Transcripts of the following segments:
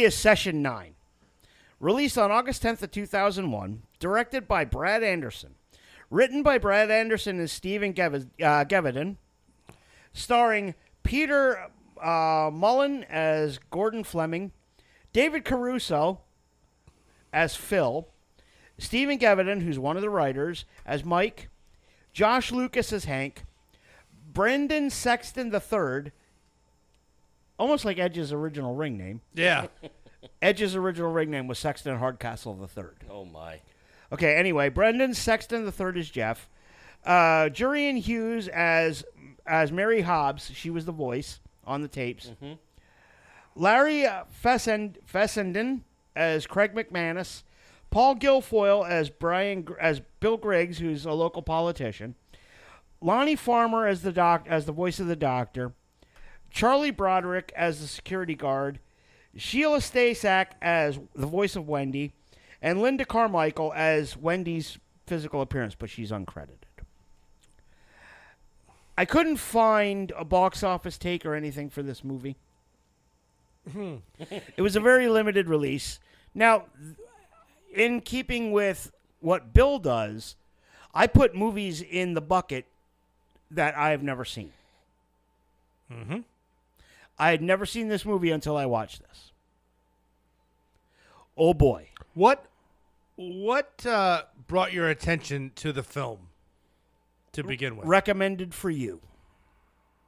is Session 9. Released on August 10th of 2001. Directed by Brad Anderson. Written by Brad Anderson and Stephen Gevedon. Starring Peter Mullen as Gordon Fleming. David Caruso as Phil. Stephen Gevedon, who's one of the writers, as Mike. Josh Lucas as Hank. Brendan Sexton III, almost like Edge's original ring name. Yeah. Edge's original ring name was Sexton Hardcastle III. Oh, my. Okay, anyway, Brendan Sexton III is Jeff. Jurian Hughes as Mary Hobbs. She was the voice on the tapes. Mm-hmm. Larry Fessenden as Craig McManus. Paul Guilfoyle as Bill Griggs, who's a local politician. Lonnie Farmer as the voice of the doctor. Charlie Broderick as the security guard. Sheila Stasak as the voice of Wendy. And Linda Carmichael as Wendy's physical appearance, but she's uncredited. I couldn't find a box office take or anything for this movie. It was a very limited release. Now, in keeping with what Bill does, I put movies in the bucket that I have never seen. Mm-hmm. I had never seen this movie until I watched this. Oh, boy. What brought your attention to the film to begin with? Recommended for you.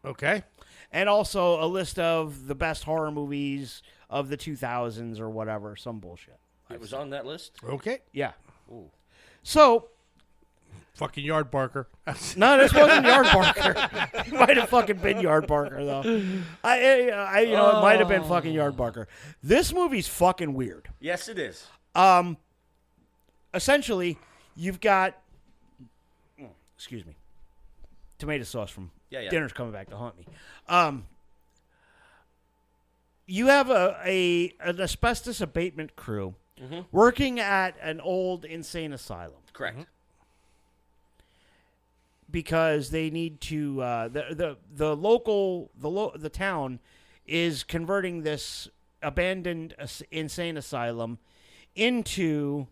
Okay. And also a list of the best horror movies of the 2000s or whatever. Some bullshit. It was on that list? Okay. Yeah. Ooh. So, Fucking Yard Barker. no, this wasn't Yard Barker. It might have fucking been Yard Barker, though. It might have been fucking Yard Barker. This movie's fucking weird. Yes, it is. Essentially, you've got, excuse me, tomato sauce from Dinner's Coming Back to Haunt Me. You have an asbestos abatement crew working at an old insane asylum. Correct. Because they need to the town is converting this abandoned insane asylum into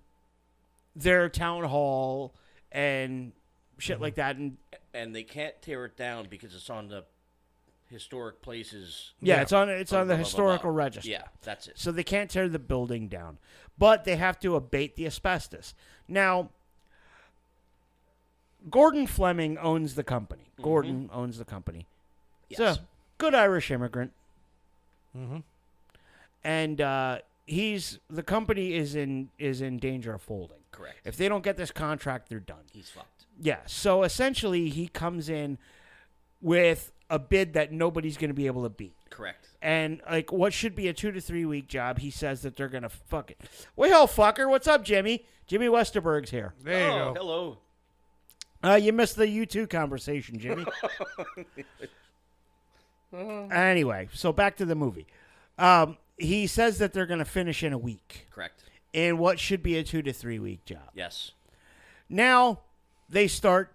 their town hall and shit like that, And they can't tear it down because it's on the historic places. it's on the blah, blah, historical blah. register. Yeah, that's it. So they can't tear the building down, but they have to abate the asbestos. Now, Gordon Fleming owns the company. Gordon owns the company. Yes. So, good Irish immigrant. Mm-hmm. And the company is in danger of folding. Correct. If they don't get this contract, they're done. He's fucked. Yeah. So essentially, he comes in with a bid that nobody's going to be able to beat. Correct. And like what should be a 2 to 3 week job, he says that they're going to fuck it. Well, fucker, what's up, Jimmy? Jimmy Westerberg's here. There you go. Hello. You missed the U2 conversation, Jimmy. Anyway, so back to the movie. He says that they're going to finish in a week. Correct. In what should be a 2 to 3 week job. Yes. Now they start,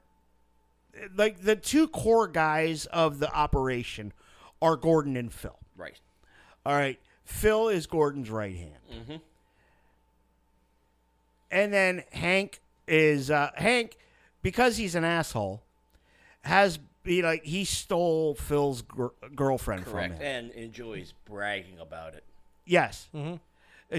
like the two core guys of the operation are Gordon and Phil. Right. All right. Phil is Gordon's right hand. Mm-hmm. And then Hank is, because he's an asshole, he stole Phil's girlfriend Correct. from him. And enjoys bragging about it. Yes. Mm-hmm.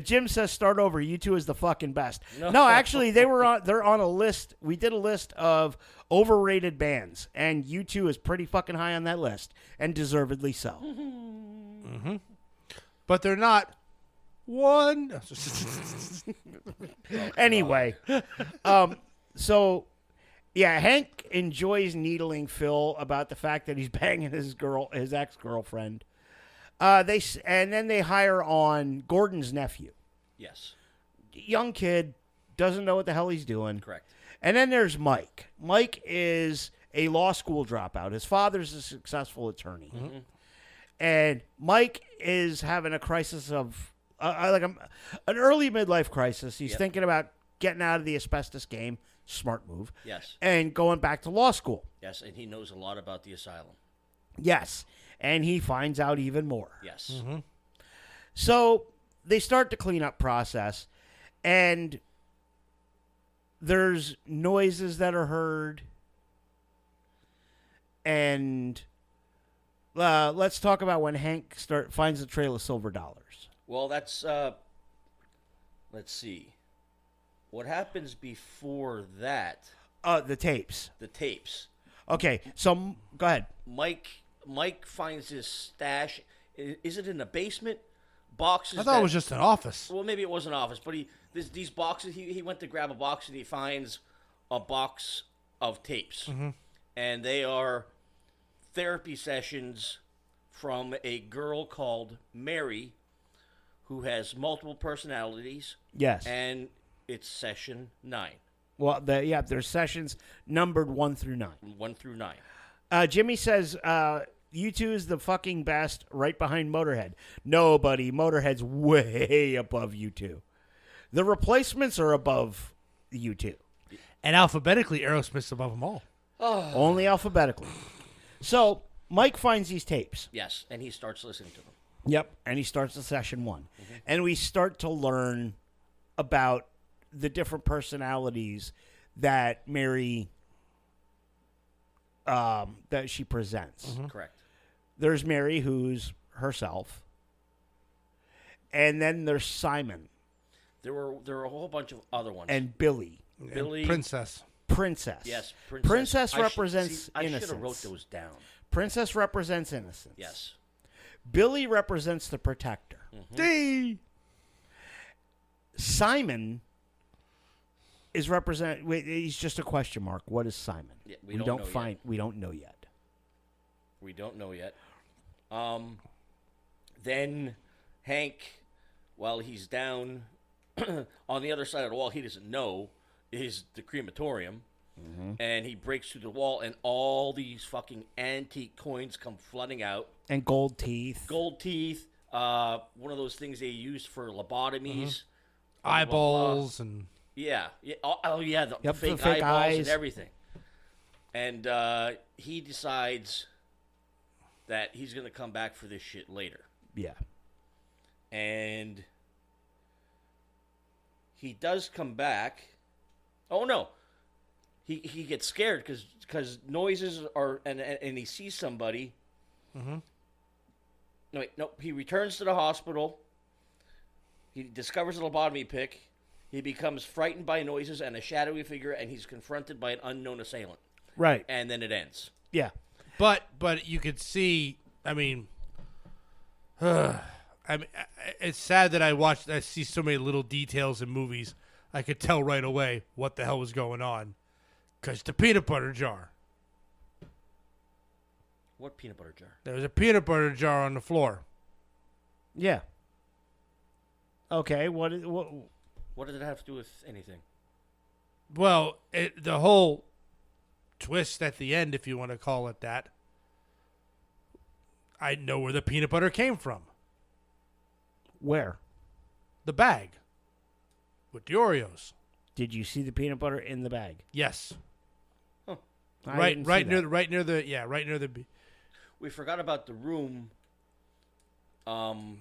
Jim says, "Start over. U2 is the fucking best." No, actually, they're on a list. We did a list of overrated bands, and U2 is pretty fucking high on that list, and deservedly so. Mm-hmm. But they're not one. Anyway, so yeah, Hank enjoys needling Phil about the fact that he's banging his ex-girlfriend. Then they hire on Gordon's nephew. Yes. Young kid, doesn't know what the hell he's doing. Correct. And then there's Mike. Mike is a law school dropout. His father's a successful attorney. Mm-hmm. And Mike is having a crisis of, an early midlife crisis. He's thinking about getting out of the asbestos game. Smart move. Yes. And going back to law school. Yes, and he knows a lot about the asylum. Yes. And he finds out even more. Yes. Mm-hmm. So they start the cleanup process, and there's noises that are heard. And let's talk about when Hank finds the trail of silver dollars. Well, that's let's see. What happens before that? The tapes. The tapes. Okay, so go ahead. Mike finds his stash. Is it in the basement? Boxes. I thought it was just an office. Well, maybe it was an office, but these boxes. He went to grab a box and he finds a box of tapes, and they are therapy sessions from a girl called Mary, who has multiple personalities. Yes. And it's session 9. Well, there's sessions numbered 1 through 9. 1 through 9. Jimmy says, U2 is the fucking best, right behind Motorhead. No, buddy, Motorhead's way above U2. The Replacements are above U2. And alphabetically, Aerosmith's above them all. Only alphabetically. So, Mike finds these tapes. Yes, and he starts listening to them. Yep. And he starts the session 1. And we start to learn about the different personalities that Mary, that she presents. Correct. There's Mary, who's herself. And then there's Simon. There were a whole bunch of other ones. And Billy. Billy. Princess. Princess. Yes, Princess I represents I should innocence. have wrote those down. Princess represents innocence. Yes. Billy represents the protector. D. Simon is he's just a question mark. What is Simon? Yeah, we don't know yet. We don't know yet. We don't know yet. Then Hank, while he's down on the other side of the wall, he doesn't know is the crematorium. And he breaks through the wall, and all these fucking antique coins come flooding out. And gold teeth. Gold teeth. One of those things they used for lobotomies. Eyeballs and... Yeah. Oh, yeah. The Yep, fake the fake eyeballs eyes. and everything. And he decides that he's going to come back for this shit later. Yeah. And he does come back. Oh, no. He gets scared because noises are... And he sees somebody. No, he returns to the hospital. He discovers a lobotomy pick. He becomes frightened by noises and a shadowy figure, and he's confronted by an unknown assailant. Right. And then it ends. Yeah. But you could see, I mean, it's sad that I see so many little details in movies. I could tell right away what the hell was going on. Because the peanut butter jar. What peanut butter jar? There was a peanut butter jar on the floor. Yeah. Okay. What What did it have to do with anything? Well, the whole twist at the end, if you want to call it that, I know where the peanut butter came from. Where? The bag. With the Oreos. Did you see the peanut butter in the bag? Yes. I Right didn't see that. right near the We forgot about the room. And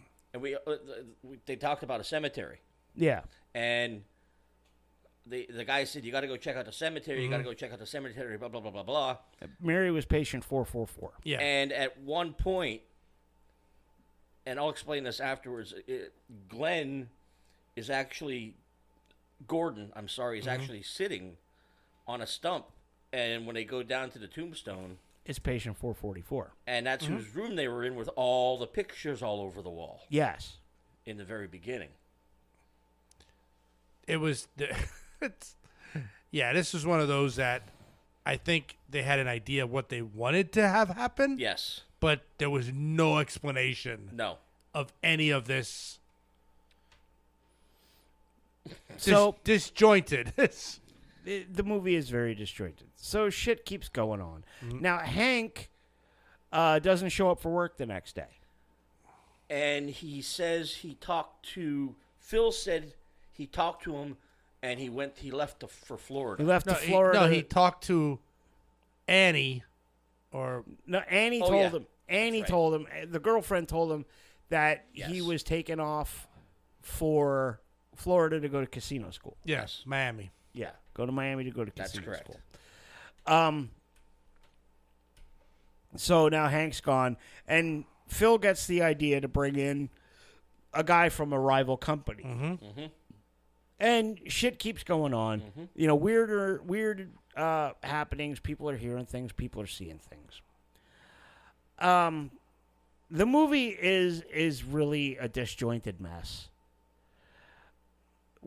they talked about a cemetery. Yeah. And the guy said, you got to go check out the cemetery. You got to go check out the cemetery, blah, blah, blah, blah, blah. Mary was patient 444. Yeah. And at one point, and I'll explain this afterwards, Gordon, is actually sitting on a stump. And when they go down to the tombstone, It's patient 444. and that's whose room they were in with all the pictures all over the wall Yes. in the very beginning. It was this was one of those that I think they had an idea of what they wanted to have happen. Yes. But there was no explanation No. of any of this. So disjointed. the movie is very disjointed. So shit keeps going on. Now Hank doesn't show up for work the next day. And he says Phil said he talked to him, and he left for Florida. He left to Florida. He talked to Annie, Annie told him. Annie right. told him. The girlfriend told him that he Yes. was taken off for Florida to go to casino school. Yes, Miami. Yeah, go to Miami to go to That's casino correct. school. So now Hank's gone, and Phil gets the idea to bring in a guy from a rival company. And shit keeps going on. You know, weird happenings. People are hearing things. People are seeing things. The movie is really a disjointed mess.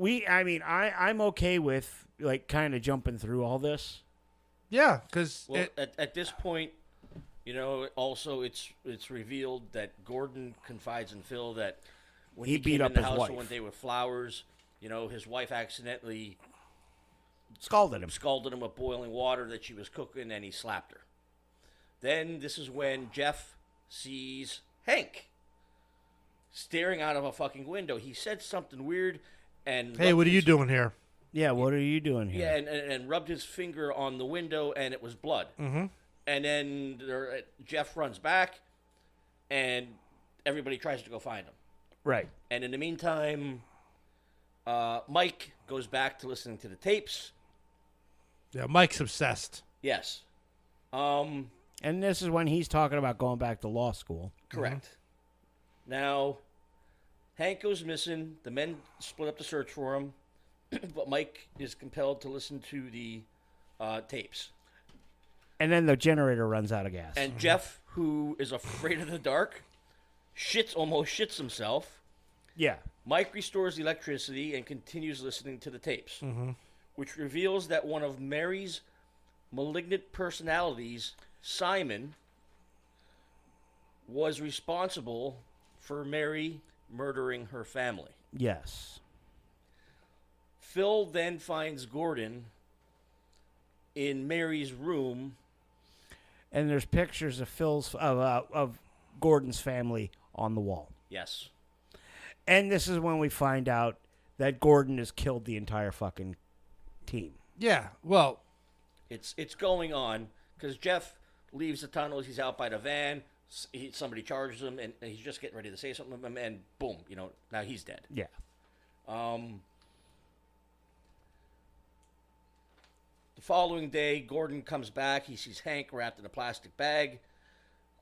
I'm okay with like kind of jumping through all this. Yeah, because Well, at this point, you know, also it's revealed that Gordon confides in Phil that when He he beat came up in the his house wife. one day with flowers, you know, his wife accidentally Scalded him. scalded him with boiling water that she was cooking, and he slapped her. Then this is when Jeff sees Hank staring out of a fucking window. He said something weird, and hey, rubbed what are you his- doing here? Yeah, what are you doing here? Yeah, and rubbed his finger on the window, and it was blood. Mm-hmm. And then Jeff runs back, and everybody tries to go find him. Right. And in the meantime, Mike goes back to listening to the tapes. Yeah, Mike's obsessed. Yes. And this is when he's talking about going back to law school. Correct. Now, Hank goes missing. The men split up to search for him, but Mike is compelled to listen to the tapes. And then the generator runs out of gas. And Jeff, who is afraid of the dark, almost shits himself. yeah. Mike restores the electricity and continues listening to the tapes, which reveals that one of Mary's malignant personalities, Simon, was responsible for Mary murdering her family. Yes. Phil then finds Gordon in Mary's room. And there's pictures of of Gordon's family on the wall. Yes. And this is when we find out that Gordon has killed the entire fucking team. Yeah, well, It's going on because Jeff leaves the tunnels. He's out by the van. Somebody charges him, and he's just getting ready to say something to him, and boom, you know, now he's dead. Yeah. The following day, Gordon comes back. He sees Hank wrapped in a plastic bag,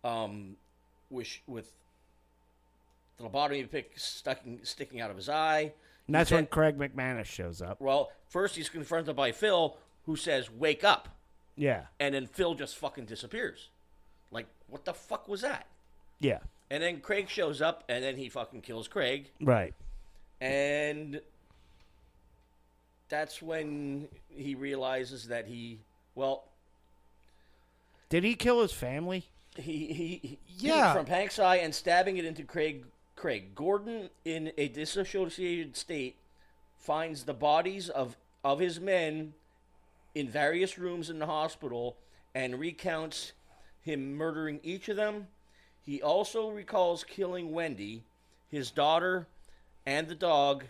with the lobotomy pick sticking out of his eye. And that's He when said- Craig McManus shows up. Well, first he's confronted by Phil, who says, "Wake up," Yeah. and then Phil just fucking disappears. Like, what the fuck was that? Yeah. And then Craig shows up, and then he fucking kills Craig. Right. And that's when he realizes that Did he kill his family? he Yeah. from Hank's eye and stabbing it into Craig. Gordon, in a dissociated state, finds the bodies of his men in various rooms in the hospital and recounts him murdering each of them. He also recalls killing Wendy, his daughter, and the dog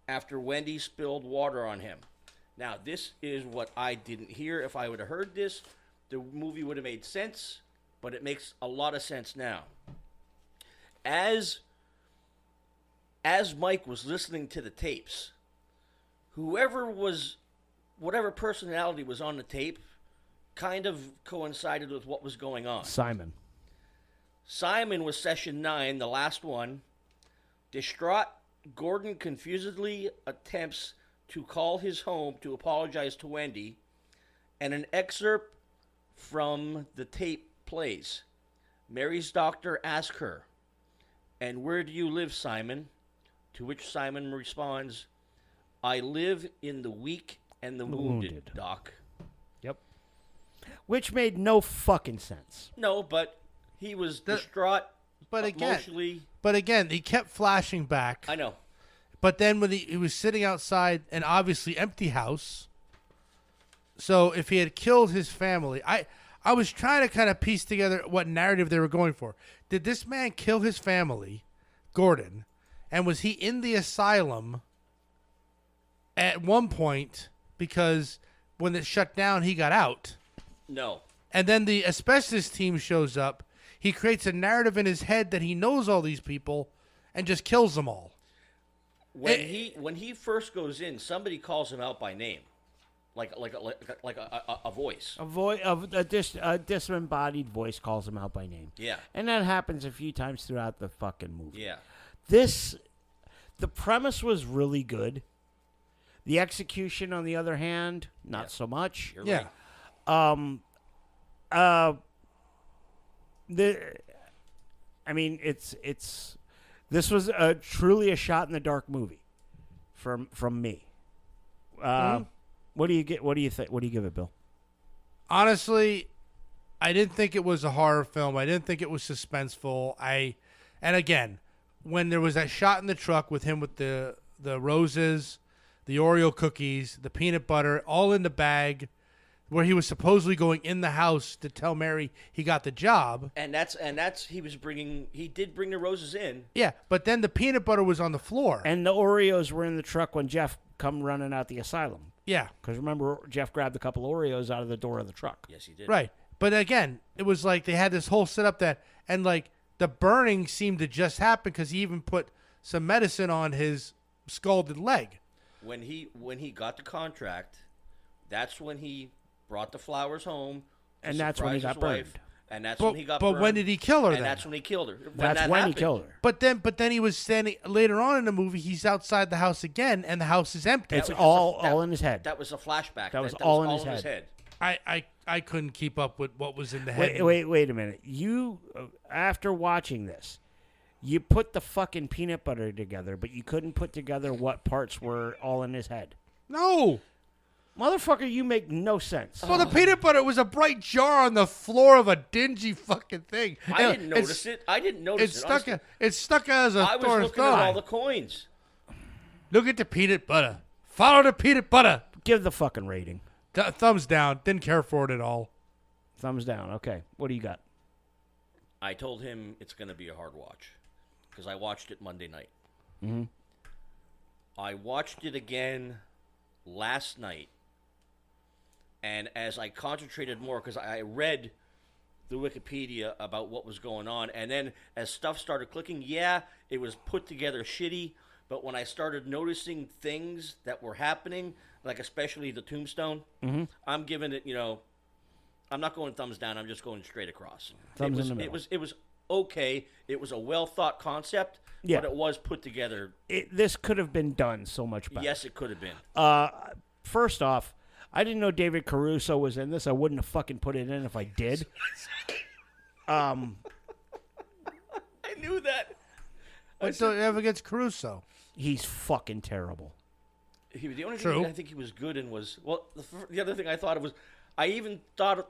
after Wendy spilled water on him. Now, this is what I didn't hear. If I would have heard this, the movie would have made sense, but it makes a lot of sense now. As Mike was listening to the tapes, whatever personality was on the tape kind of coincided with what was going on. Simon. Simon was session 9, the last one. Distraught, Gordon confusedly attempts to call his home to apologize to Wendy, and an excerpt from the tape plays. Mary's doctor asks her, "And where do you live, Simon?" To which Simon responds, "I live in the weak and the wounded, Doc." Yep. Which made no fucking sense. No, but he was distraught, but again, emotionally. he kept flashing back. I know. But then when he was sitting outside an obviously empty house, so if he had killed his family, I was trying to kind of piece together what narrative they were going for. Did this man kill his family, Gordon, and was he in the asylum at one point because when it shut down, he got out? No. And then the asbestos team shows up. He creates a narrative in his head that he knows all these people and just kills them all. when he first goes in, somebody calls him out by name, like a voice. A disembodied voice calls him out by name. Yeah. And that happens a few times throughout the fucking movie. Yeah. The premise was really good. The execution, on the other hand, not so much. You're Yeah. right. This was truly a shot in the dark movie from me. What do you get? What do you think? What do you give it, Bill? Honestly, I didn't think it was a horror film. I didn't think it was suspenseful. And again, when there was that shot in the truck with him with the roses, the Oreo cookies, the peanut butter, all in the bag, where he was supposedly going in the house to tell Mary he got the job. And that's he did bring the roses in. Yeah, but then the peanut butter was on the floor. And the Oreos were in the truck when Jeff come running out the asylum. Yeah, Because remember, Jeff grabbed a couple Oreos out of the door of the truck. Yes, he did. right. But again, it was like they had this whole setup and like the burning seemed to just happen because he even put some medicine on his scalded leg. When he got the contract, that's when he brought the flowers home. to And that's when he surprise got his wife, burned. And that's But, when he got but burned. when did he kill her And then? that's when he killed her. That's that when he happened. killed her. But then he was standing later on in the movie. He's outside the house again, and the house is empty. It's was all just a- in his head. That was a flashback. That was all in his head. I couldn't keep up with what was in the head. Wait a minute. You, after watching this, you put the fucking peanut butter together, but you couldn't put together what parts were all in his head. No. Motherfucker, you make no sense. Well, the peanut butter was a bright jar on the floor of a dingy fucking thing. I didn't notice it. I didn't notice It's it. stuck. honestly. It's stuck as a I was thorn looking at thigh. all the coins. Look at the peanut butter. Follow the peanut butter. Give the fucking rating. Thumbs down. Didn't care for it at all. Thumbs down. Okay. What do you got? I told him it's going to be a hard watch because I watched it Monday night. Mm-hmm. I watched it again last night, and as I concentrated more, because I read the Wikipedia about what was going on, and then as stuff started clicking, yeah, it was put together shitty, but when I started noticing things that were happening, like especially the tombstone, I'm giving it, I'm not going thumbs down. I'm just going straight across. Thumbs it was, in the middle. It was okay. It was a well thought concept, Yeah. but it was put together. This could have been done so much better. Yes, it could have been. First off, I didn't know David Caruso was in this. I wouldn't have fucking put it in if I did. I knew that. What do you have against Caruso? He's fucking terrible. The only True. thing I think he was good in was the other thing I thought of was I even thought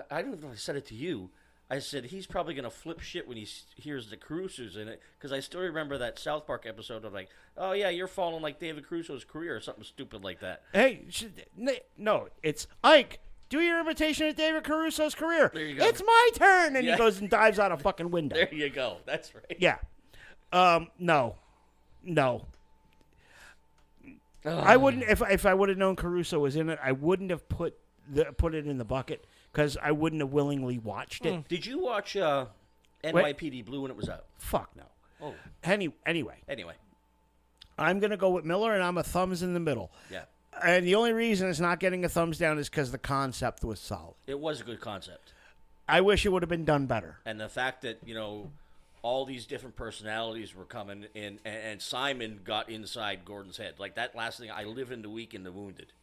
I don't know if I said it to you. I said he's probably gonna flip shit when he hears the Caruso's in it because I still remember that South Park episode of like, oh yeah, you're following like David Caruso's career or something stupid like that. Hey, no, it's Ike. Do your imitation of David Caruso's career. There you go. It's my turn, and Yeah. he goes and dives out a fucking window. There you go. That's right. Yeah. No. I wouldn't if I would have known Caruso was in it. I wouldn't have put it in the bucket because I wouldn't have willingly watched it. Did you watch NYPD Blue when it was out? Fuck no. Oh, Anyway, anyway, I'm gonna go with Miller, and I'm a thumbs in the middle. yeah, And the only reason it's not getting a thumbs down is because the concept was solid. it was a good concept, I wish it would have been done better. and the fact that all these different personalities were coming in, and Simon got inside Gordon's head like that last thing. I live in the weak and the wounded.